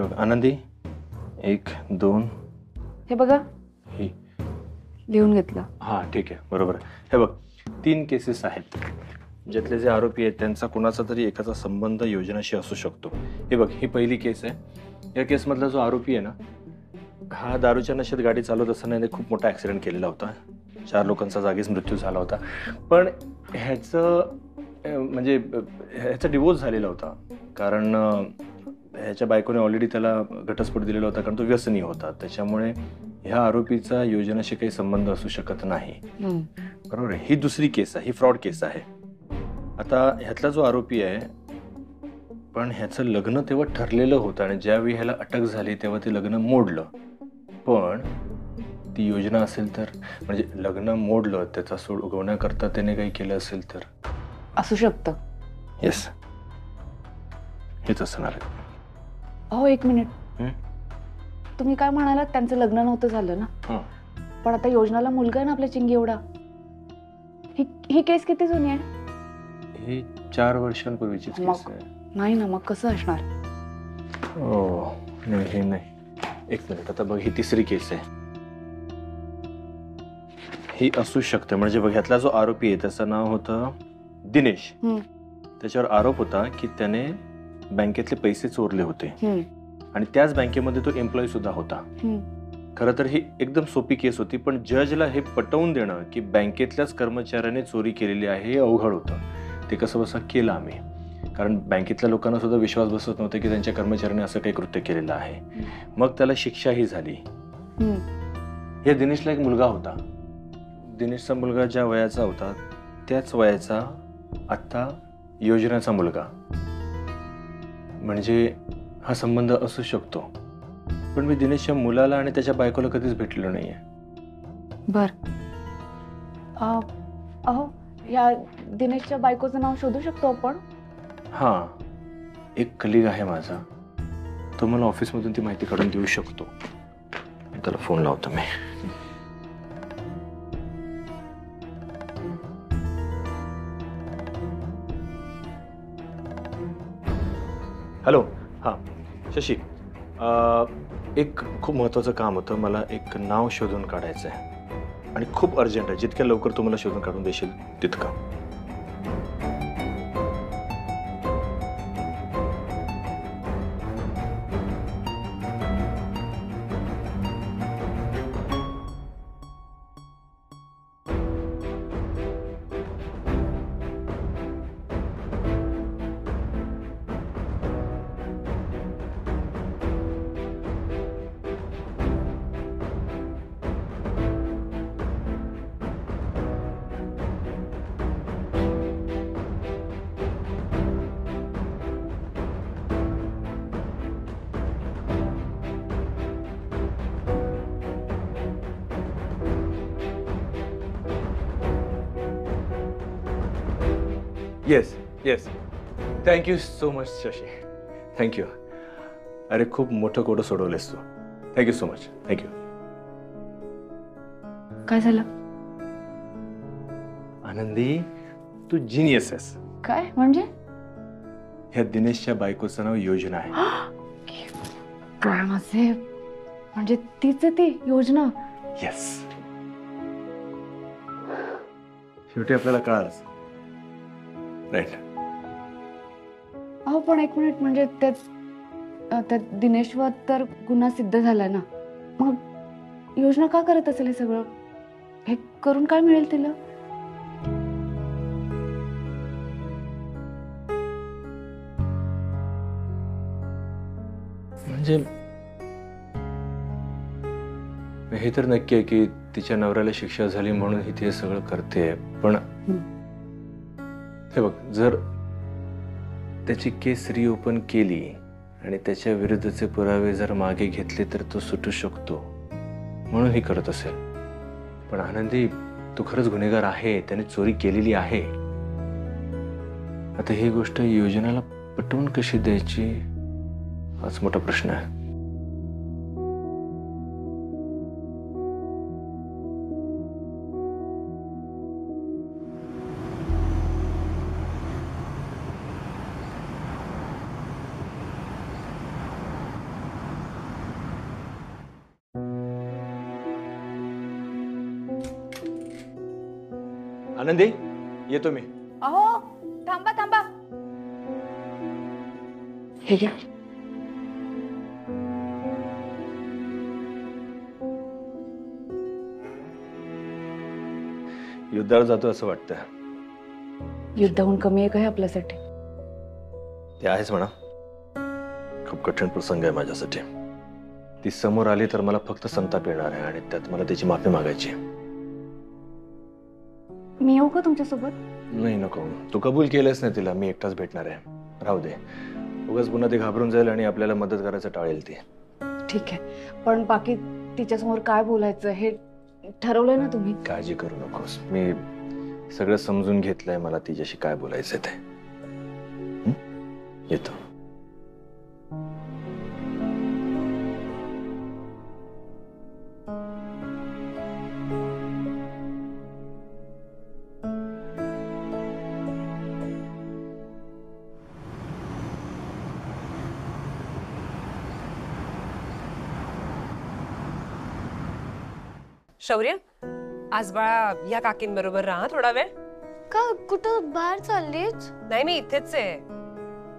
बघ आनंदी, 1 2 हे बघा ही लिहून घेतलं. हां ठीक आहे, बरोबर. हे बघ 3 केसेस आहेत ज्यातले जे आरोपी आहेत त्यांचा कुणाचा तरी एकाचा संबंध योजनाशी असू शकतो. हे बघ ही पहिली केस आहे. या केसमधला जो आरोपी आहे ना, हा दारूच्या नशेत गाडी चालवत असताना याने खूप मोठा ॲक्सिडेंट केलेला होता. 4 लोकांचा जागीच मृत्यू झाला होता. पण ह्याचं म्हणजे ह्याचा डिवोर्स झालेला होता, कारण ह्याच्या बायकोने ऑलरेडी त्याला घटस्फोट दिलेला होता, कारण तो व्यसनी होता. त्याच्यामुळे ह्या आरोपीचा योजनाशी काही संबंध असू शकत नाही. बरोबर आहे. ही दुसरी केस आहे, ही फ्रॉड केस आहे. आता ह्यातला जो आरोपी आहे, पण ह्याचं लग्न तेव्हा ठरलेलं होतं आणि ज्यावेळी ह्याला अटक झाली तेव्हा ते लग्न मोडलं. पण ती योजना असेल तर, म्हणजे लग्न मोडलं त्याचा सूड उगवण्याकरता त्याने काही केलं असेल तर असू शकतं. येस, हेच असणार आहे. अहो 1 मिनिट, तुम्ही काय म्हणालात त्यांचं लग्न नव्हतं झालं ना? पण आता योजनाला मुलगा आहे ना आपल्या चिंगी एवढा. ही केस किती जुनी आहे? ही 4 वर्षांपूर्वीची केस आहे. नाही ना, मग कसं असणार? हो नाही, हे नाही. 1 मिनिट, आता बघ ही तिसरी केस आहे. ही असू शकते. म्हणजे बघ ह्यातला जो आरोपी आहे त्याचं नाव होतं दिनेश. त्याच्यावर आरोप होता की त्याने बँकेतले पैसे चोरले होते आणि त्याच बँकेमध्ये तो एम्प्लॉई सुद्धा होता. खरं तर ही एकदम सोपी केस होती, पण जजला हे पटवून देणं की बँकेतल्याच कर्मचाऱ्याने चोरी केलेली आहे हे अवघड होतं. ते कसं बसं केलं आम्ही, कारण बँकेतल्या लोकांना सुद्धा विश्वास बसत नव्हते की त्यांच्या कर्मचाऱ्याने असं काही कृत्य केलेलं आहे. मग त्याला शिक्षाही झाली. या दिनेशला एक मुलगा होता. दिनेशचा मुलगा ज्या वयाचा होता त्याच वयाचा आत्ता योजनाचा मुलगा. म्हणजे हा संबंध असू शकतो. पण मी दिनेशच्या मुलाला आणि त्याच्या बायकोला कधीच भेटलेलो नाहीये. बर, अहो या दिनेशच्या बायकोचं नाव शोधू शकतो आपण? हां, एक कलिग आहे माझा, तो मला ऑफिसमधून ती माहिती काढून देऊ शकतो. त्याला फोन लावतो मी. हॅलो, हां शशी, एक खूप महत्त्वाचं काम होतं. मला एक नाव शोधून काढायचं आहे आणि खूप अर्जंट आहे. जितक्या लवकर तू मला शोधून काढून देशील तितकं. Yes yes, thank you so much Shashi, thank you. अरे खूप मोठं कोडं सोडवलेस तू. Thank you so much, thank you. काय झालं? आनंदी, तू जिनियस आहेस. काय म्हणजे? ह्या दिनेशच्या बायकोचं नाव योजना आहे. माझे म्हणजे तीच आहे ती योजना? येस, शेवटी आपल्याला कळालंच. राईट. अहो पण 1 मिनिट, म्हणजे त्या दिनेशवर तर गुन्हा सिद्ध झाला ना, मग योजना का करत असेल हे सगळं? हे करून काय मिळेल तिला? म्हणजे हे तर नक्की आहे की तिच्या नवऱ्याला शिक्षा झाली म्हणून ही ते सगळं करते. पण हे बघ, जर त्याची केस रिओपन केली आणि त्याच्या विरुद्धचे पुरावे जर मागे घेतले तर तो सुटू शकतो, म्हणून ही करत असेल. पण आनंदी, तो खरंच गुन्हेगार आहे, त्याने चोरी केलेली आहे. आता ही गोष्ट योजनाला पटवून कशी द्यायची हाच मोठा प्रश्न आहे. आनंदी येतो मी. अहो थांबा थांबा. हे घ्या. युद्धावर जातो असं वाटतं. युद्धाहून कमी आहे काय आपल्यासाठी? ते आहेच म्हणा. खूप कठीण प्रसंग आहे माझ्यासाठी. ती समोर आली तर मला फक्त संताप येणार आहे आणि त्यात मला त्याची माफी मागायची. मी येऊ का तुमच्यासोबत? नाही नको. तू कबूल केलंस ना तिला. मी एकटाच भेटणार आहे. राहू दे. उगाच पुन्हा ती घाबरून जाईल आणि आपल्याला मदत करायचं टाळेल ती. ठीक आहे, पण बाकी तिच्यासमोर काय बोलायचं हे ठरवलंय ना तुम्ही? काळजी करू नकोस. मी सगळं समजून घेतलंय. मला तिच्याशी काय बोलायचं ते. येतो. शौर्य, आज बाळा या काकींबरोबर राहा थोडा वेळ. का कुठं बाहेर चाललीस? नाही, मी इथेच आहे.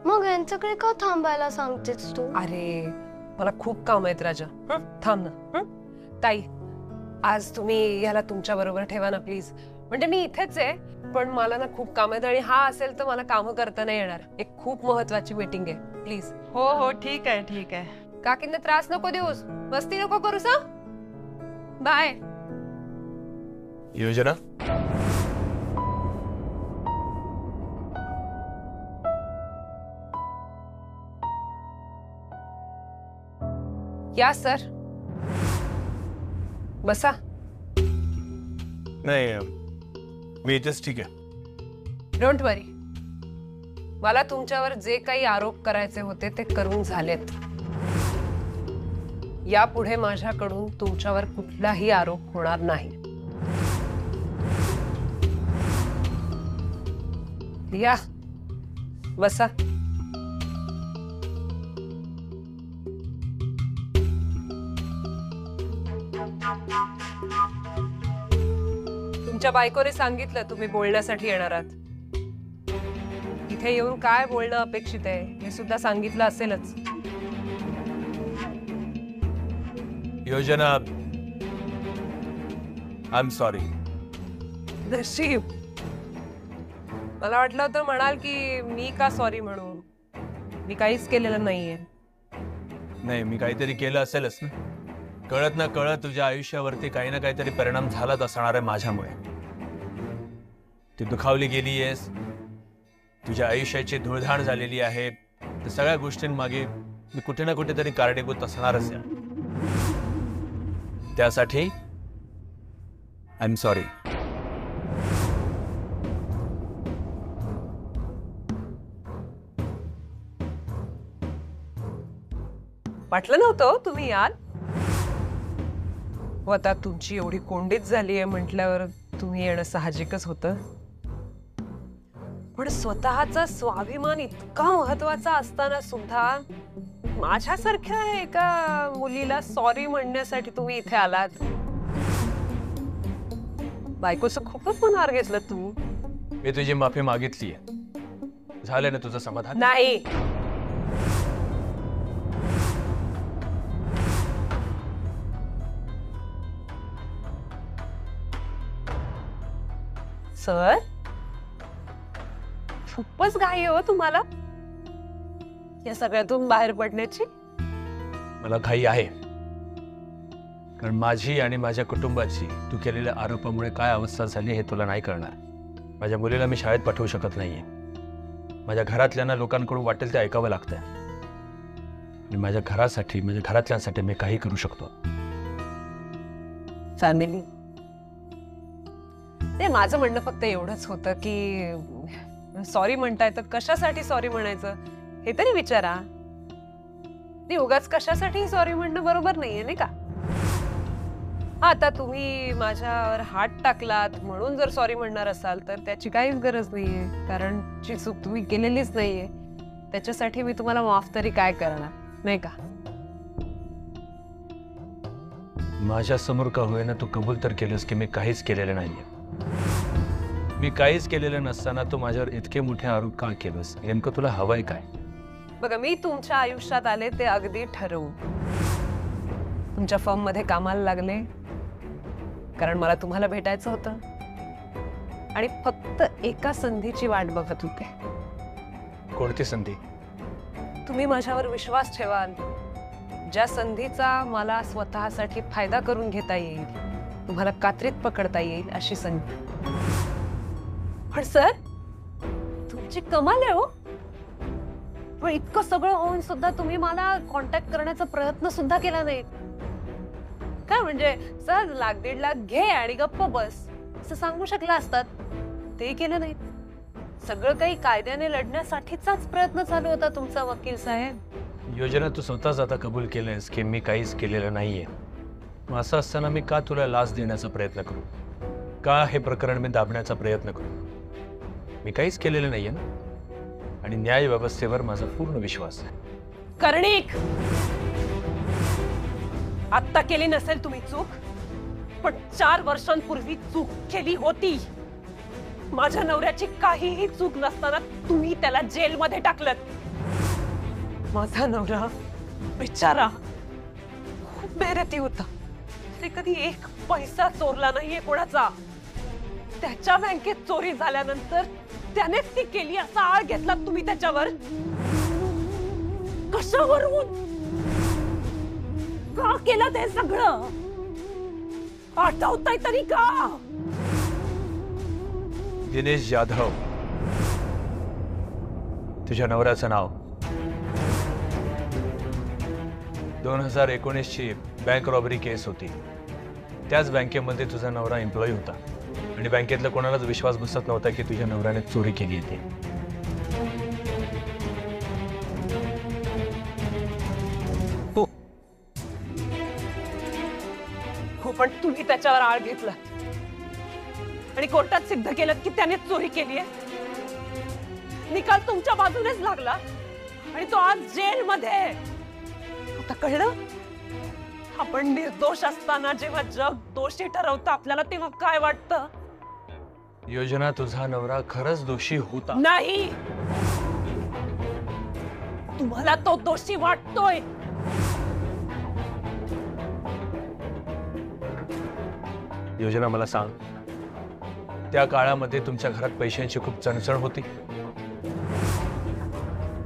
मग यांच्याकडे का थांबायला सांगतेस तू? अरे मला खूप काम आहेत राजा. थांब ना. ताई, आज तुम्ही याला तुमच्या बरोबर ठेवा ना प्लीज. म्हणजे मी इथेच आहे, पण मला ना खूप काम आहेत आणि हा असेल तर मला काम करता नाही येणार. एक खूप महत्वाची मीटिंग आहे. प्लीज. हो हो ठीक आहे ठीक आहे. काकींना त्रास नको देऊस. मस्ती नको करूस. हा, बाय. योजना या सर, बसा. नाही, मी इथेच ठीक आहे. डोंट वरी. मला तुमच्यावर जे काही आरोप करायचे होते ते करून झालेत. यापुढे माझ्याकडून तुमच्यावर कुठलाही आरोप होणार नाही. या, बसा. तुमच्या बायकोने सांगितलं तुम्ही बोलण्यासाठी येणार आहात. इथे येऊन काय बोलणं अपेक्षित आहे हे सुद्धा सांगितलं असेलच. योजना, आय एम सॉरी. नशीब. मला वाटलं होतं म्हणाल की मी का सॉरी म्हणू. मी काहीच केलेलं नाहीये. नाही, मी काहीतरी केलं असेलच ना. कळत ना कळत तुझ्या आयुष्यावरती काही ना काहीतरी परिणाम झालाच असणार आहे माझ्यामुळे. ती दुखावली गेली आहेस, तुझ्या आयुष्याची धुळधाण झालेली आहे. त्या सगळ्या गोष्टींमागे मी कुठे ना कुठेतरी कारणीभूत असणारच आहे. त्यासाठी आय एम सॉरी. वाटलं नव्हतं तुम्ही याल. हो, आता तुमची एवढी कोंडीच झाली आहे म्हटल्यावर तुम्ही येणं साहजिकच होतं. पण स्वतःचा स्वाभिमान इतका महत्वाचा असताना सुद्धा माझ्यासारख्या एका मुलीला सॉरी म्हणण्यासाठी तुम्ही इथे आलात. बायकोचं खूपच मनावर घेतलं तुम्ही. मी तुझी माफी मागितली आहे. झालं ना तुझं समाधान? नाही. सर, खूपच घाई हो तुम्हाला या सगळ्यातून बाहेर पडण्याची. मला घाई आहे, कारण माझी आणि माझ्या कुटुंबाची तू केलेल्या आरोपामुळे काय अवस्था झाली हे तुला नाही कळणार. माझ्या मुलीला मी शाळेत पाठवू शकत नाहीये. माझ्या घरातल्यांना लोकांकडून वाटेल ते ऐकावं लागतंय. आणि माझ्या घरासाठी, माझ्या घरातल्यांसाठी मी काही करू शकतो. फॅमिली. ते माझं म्हणणं फक्त एवढंच होतं की सॉरी म्हणताय तर कशासाठी सॉरी म्हणायचं हे तरी विचारा. उगाच कशासाठी सॉरी म्हणणं बरोबर नाहीये, नाही का? आता तुम्ही माझ्यावर हात टाकलात म्हणून जर सॉरी म्हणणार असाल तर त्याची काहीच गरज नाहीये, कारण जी चूक तुम्ही केलेलीच नाहीये त्याच्यासाठी मी तुम्हाला माफ तरी काय करणार, नाही का? माझ्या समोर का होईना तू कबूल तर केलंस की मी काहीच केलेलं नाहीये. मी काहीच केलेलं नसताना तू माझ्यावर इतके मोठे आरोप का केलंस? नेमकं तुला हवंय काय? बघा, मी तुमच्या आयुष्यात आले ते अगदी ठरवून. तुमच्या फर्म मध्ये कामाला लागले कारण मला तुम्हाला भेटायचं होतं आणि फक्त एका संधीची वाट बघत होते. कोणती संधी? तुम्ही माझ्यावर विश्वास ठेवाल, ज्या संधीचा मला स्वतःसाठी फायदा करून घेता येईल, तुम्हाला कात्रीत पकडता येईल अशी संधी. पण सर, तुमची कमाल आहे हो. पण इतकं सगळं होऊन सुद्धा तुम्ही मला कॉन्टॅक्ट करण्याचा प्रयत्न सुद्धा केला नाही. काय म्हणजे सर, 1,00,000-1.5 लाख घे आणि गप्प बस असं सांगू शकला असतात. ते केलं नाही. सगळं काही कायद्याने लढण्यासाठीचाच प्रयत्न चालू होता तुमचा, वकील साहेब. योजना, तू स्वतःच आता कबूल केलंयस की मी काहीच केलेलं नाहीये. मग असं असताना मी का तुला लाच देण्याचा प्रयत्न करू? का हे प्रकरण मी दाबण्याचा प्रयत्न करू? मी काहीच केलेलं नाहीये ना. आणि न्याय व्यवस्थेवर माझा पूर्ण विश्वास आहे. कर्णिक, आत्ता केली नसेल तुम्ही चूक, पण 4 वर्षांपूर्वी चूक केली होती. माझ्या नवऱ्याची काहीही चूक नसताना तुम्ही त्याला जेलमध्ये टाकलं. माझा नवरा बिचारा खूप मेहनती होता. ते कधी 1 पैसा चोरला नाहीये कोणाचा. त्याच्या बँकेत चोरी झाल्यानंतर त्यानेच ती केली असा आळ घेतला तुम्ही त्याच्यावर. कशावरून? का केलं ते सगळं? आठवतंय तरी का? दिनेश जाधव, तुझ्या नवऱ्याचं नाव. 2019 ची बँक रॉबरी केस होती. त्याच बँकेमध्ये तुझा नवरा एम्प्लॉई होता आणि बँकेतल्या कोणालाच विश्वास बसत नव्हता की तुझ्या नवऱ्याने चोरी केली होती. हो, पण तुम्ही त्याच्यावर आळ घेतला आणि कोर्टात सिद्ध केलं की त्याने चोरी केली आहे. निकाल तुमच्या बाजूनेच लागला आणि तो आज जेलमध्ये. आता कळलं? आपण निर्दोष असताना जेव्हा जग दोषी ठरवतं आपल्याला, तेव्हा काय वाटतं? योजना, तुझा नवरा खरंच दोषी होता. नाही, तुम्हाला तो दोषी वाटतोय. योजना, मला सांग, त्या काळामध्ये तुमच्या घरात पैशांची खूप चणचण होती.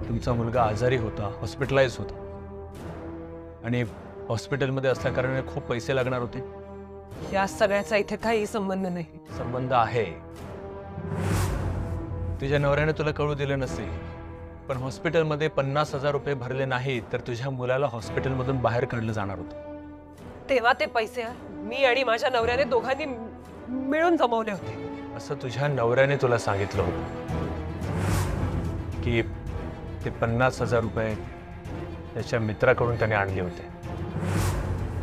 तुमचा मुलगा आजारी होता, हॉस्पिटलाइज होता आणि हॉस्पिटलमध्ये असल्या कारणाने खूप पैसे लागणार होते. या सगळ्याचा इथे काही संबंध नाही. संबंध आहे. तुझ्या नवऱ्याने तुला कळू दिलं नसेल, पण हॉस्पिटलमध्ये 50,000 रुपये भरले नाही तर तुझ्या मुलाला हॉस्पिटलमधून बाहेर काढलं जाणार होतं. तेव्हा ते पैसे मी आणि माझ्या नवऱ्याने दोघांनी मिळून जमवले होते. असं तुझ्या नवऱ्याने तुला सांगितलं होतं की ते 50,000 रुपये त्याच्या मित्राकडून त्याने आणले होते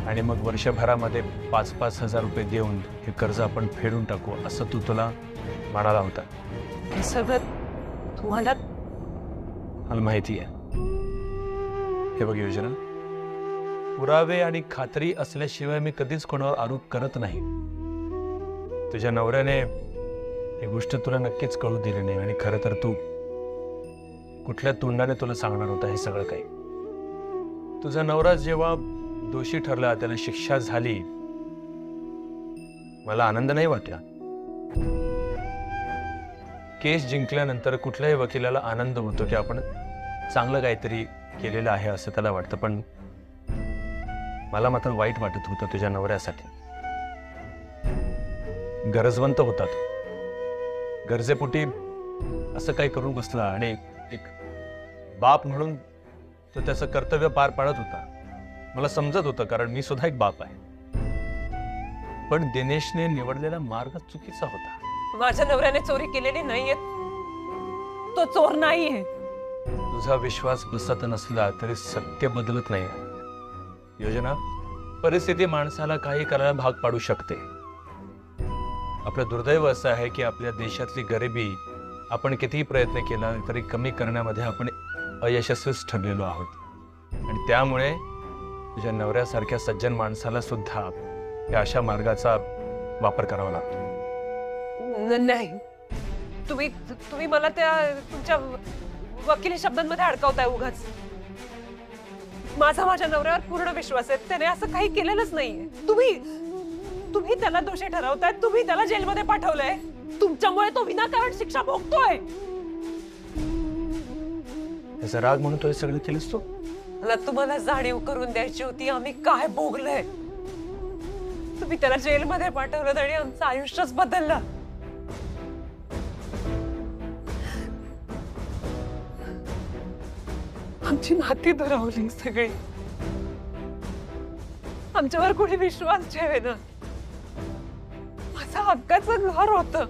आणि मग वर्षभरामध्ये 5,000 रुपये देऊन हे कर्ज आपण फेडून टाकू असं तुला म्हणाला होता. हे सगळं तुम्हाला? मला माहिती आहे. हे बघ योजना, पुरावे आणि खात्री असल्याशिवाय मी कधीच कोणावर आरोप करत नाही. तुझ्या नवऱ्याने ही गोष्ट तुला नक्कीच कळू दिली नाही आणि खरं तर तू कुठल्या तोंडाने तुला सांगणार होता हे सगळं काही. तुझा नवरा जेव्हा दोषी ठरला, त्याला शिक्षा झाली, मला आनंद नाही वाटला. केस जिंकल्यानंतर कुठल्याही वकिलाला आनंद होतो की आपण चांगलं काहीतरी केलेलं आहे असं त्याला वाटतं, पण मला मात्र वाईट वाटत होतं तुझ्या नवऱ्यासाठी. गरजवंत होता तो. गरजेपोटी असं काही करून बसला आणि एक बाप म्हणून तो त्याचं कर्तव्य पार पाडत होता. मला समजत होतं, कारण मी सुद्धा एक बाप आहे. पण दिनेशने निवडलेला मार्ग चुकीचा होता. माझ्या नवऱ्याने चोरी केलेली नाहीये. तो चोर नाहीये. तुझा विश्वास बसत नसला तरी सत्य बदलत नाही. योजना, परिस्थिती माणसाला काही करायला भाग पाडू शकते. आपलं दुर्दैव असं आहे की आपल्या देशातली गरिबी आपण कितीही प्रयत्न केला तरी कमी करण्यामध्ये आपण अयशस्वीच ठरलेलो आहोत. आणि त्यामुळे तुझ्या नवऱ्यासारख्या सज्जन माणसाला सुद्धा या अशा मार्गाचा वापर करावा लागतो. नाही, तुम्ही मला त्या तुमच्या वकिली शब्दांमध्ये अडकवताय उगाच. माझा नवऱ्यावर पूर्ण विश्वास आहे. त्याने असं काही केलेलंच नाहीये. तुम्ही त्याला दोषी ठरवताय. तुम्ही त्याला जेलमध्ये पाठवलंय. तुमच्यामुळे तो विनाकारण शिक्षा भोगतोय. त्याचा राग म्हणून तो सगळं केलंस तू? मला तुम्हाला जाणीव करून द्यायची होती आम्ही काय भोगलंय. तुम्ही त्याला जेलमध्ये पाठवलं आणि आमचं आयुष्यच बदललं. आमची नाती दुरावली सगळी. आमच्यावर कोणी विश्वास ठेवेना. माझं हक्काचं घर होतं.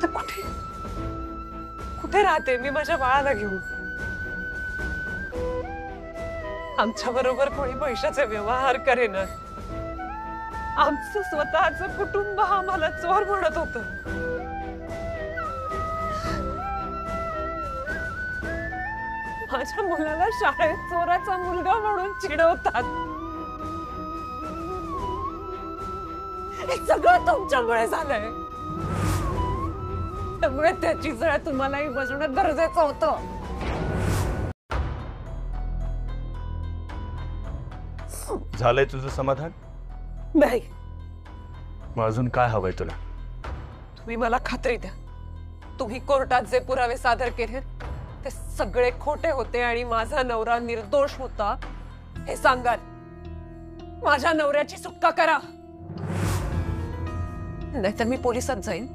तर कुठे राहते मी माझ्या बाळाला घेऊन? आमच्या बरोबर कोणी पैशाचे व्यवहार करेना. आमचं स्वतःचं कुटुंब आम्हाला चोर म्हणत होतं. माझ्या मुलाला शाळेत चोराचा मुलगा म्हणून चिडवतात. हे सगळं तुमच्यामुळे झालंय. त्यामुळे त्याची जळ तुम्हालाही बसवणं गरजेचं होतं. झालंय तुझं समाधान? नाही. मग अजून काय हवंय तुला? तुम्ही मला खात्री द्या. तुम्ही कोर्टात जे पुरावे सादर केले ते सगळे खोटे होते आणि माझा नवरा निर्दोष होता हे सांगाल. माझ्या नवऱ्याची सुटका करा. नाहीतर मी पोलिसात जाईन.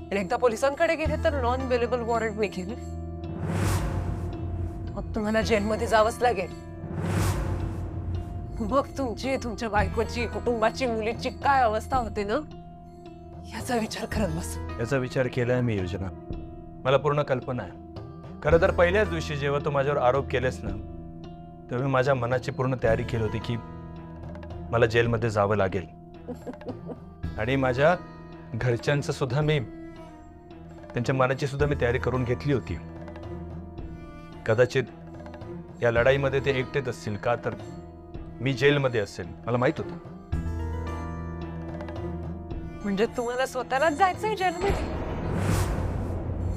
आणि एकदा पोलिसांकडे गेले तर नॉन अवेलेबल वॉरंट मी घेईन. मग तुम्हाला जेलमध्ये जावंच लागेल. मग तुमची, तुमच्या बायकोची, कुटुंबाची, मुलीची काय अवस्था होते ना याचा विचार करत बस. याचा विचार केलाय मी योजना. मला पूर्ण कल्पना आहे. खरं तर पहिल्याच दिवशी जेव्हा तू माझ्यावर आरोप केलेस ना तेव्हा मी माझ्या मनाची पूर्ण तयारी केली होती की मला जेलमध्ये जावं लागेल. आणि माझ्या घरच्यांचं सुद्धा मी, त्यांच्या मनाची सुद्धा मी तयारी करून घेतली होती. कदाचित या लढाईमध्ये ते एकटेच असतील का तर मी जेलमध्ये असेल मला माहित होतं. म्हणजे तुम्हाला स्वतःलाच जायचंय जेलमध्ये?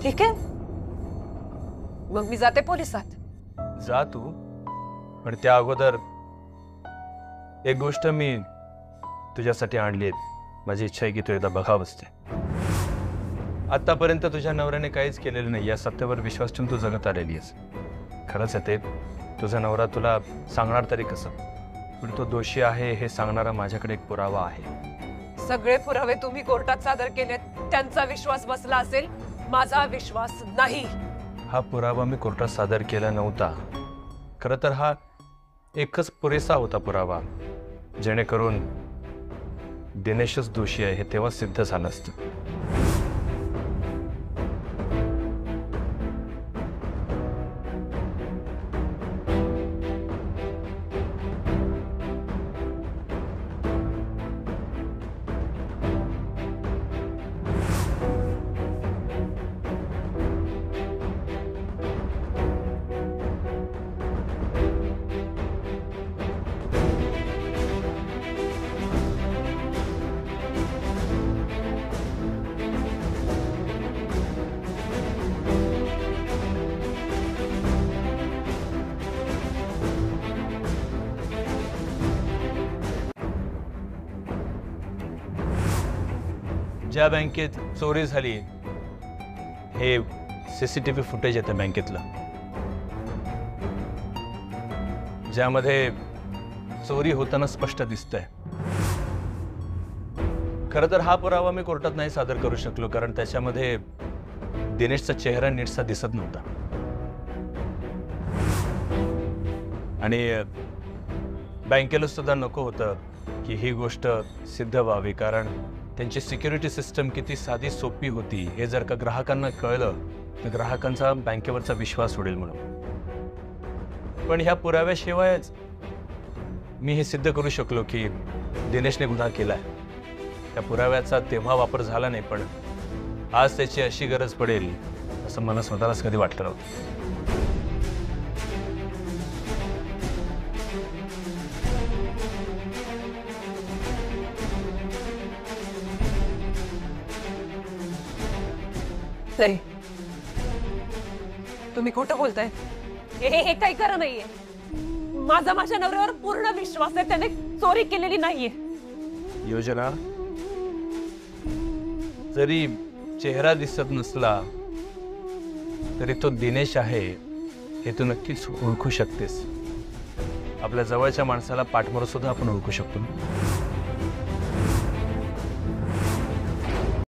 ठीक आहे, मग मी जाते पोलिसात. जा तू, पण त्या अगोदर एक गोष्ट मी तुझ्यासाठी आणली आहे. माझी इच्छा आहे की तू एकदा बघावंस ते. आतापर्यंत तुझ्या नवऱ्याने काहीच केलेलं नाही या सत्यावर विश्वास ठेवून तू जगत आलेली आहेस. खरंच आहे ते. तुझा नवरा तुला सांगणार तरी कसं, पण तो दोषी आहे हे सांगणारा माझ्याकडे एक पुरावा आहे. सगळे पुरावे तुम्ही कोर्टात सादर केलेत. त्यांचा विश्वास बसला असेल, माझा विश्वास नाही. हा पुरावा मी कोर्टात सादर केला नव्हता. खरं तर हा एकच पुरेसा होता पुरावा, जेणेकरून दिनेशच दोषी आहे हे तेव्हा सिद्ध झालं असतं. ज्या बँकेत चोरी झाली हे सीसीटीव्ही फुटेज येतं बँकेतलं, ज्यामध्ये चोरी होताना स्पष्ट दिसतंय. खरं तर हा पुरावा मी कोर्टात नाही सादर करू शकलो कारण त्याच्यामध्ये दिनेशचा चेहरा नीटसा दिसत नव्हता. आणि बँकेला सुद्धा नको होतं की ही गोष्ट सिद्ध व्हावी, कारण त्यांची सिक्युरिटी सिस्टम किती साधी सोपी होती हे जर का ग्राहकांना कळलं तर ग्राहकांचा बँकेवरचा विश्वास उडेल म्हणून. पण ह्या पुराव्याशिवायच मी हे सिद्ध करू शकलो की दिनेशने गुन्हा केलाय. त्या पुराव्याचा तेव्हा वापर झाला नाही, पण आज त्याची अशी गरज पडेल असं मला स्वतःलाच कधी वाटलं नव्हतं. नाही, तुम्ही खोटं बोलताय. हे काही खरं नाहीये. माझा माझ्या नवऱ्यावर पूर्ण विश्वास आहे. त्याने चोरी केलेली नाहीये. योजना, जरी चेहरा दिसत नसला तरी तो दिनेश आहे हे तू नक्कीच ओळखू शकतेस. आपल्या जवळच्या माणसाला पाठमोर सुद्धा आपण ओळखू शकतो.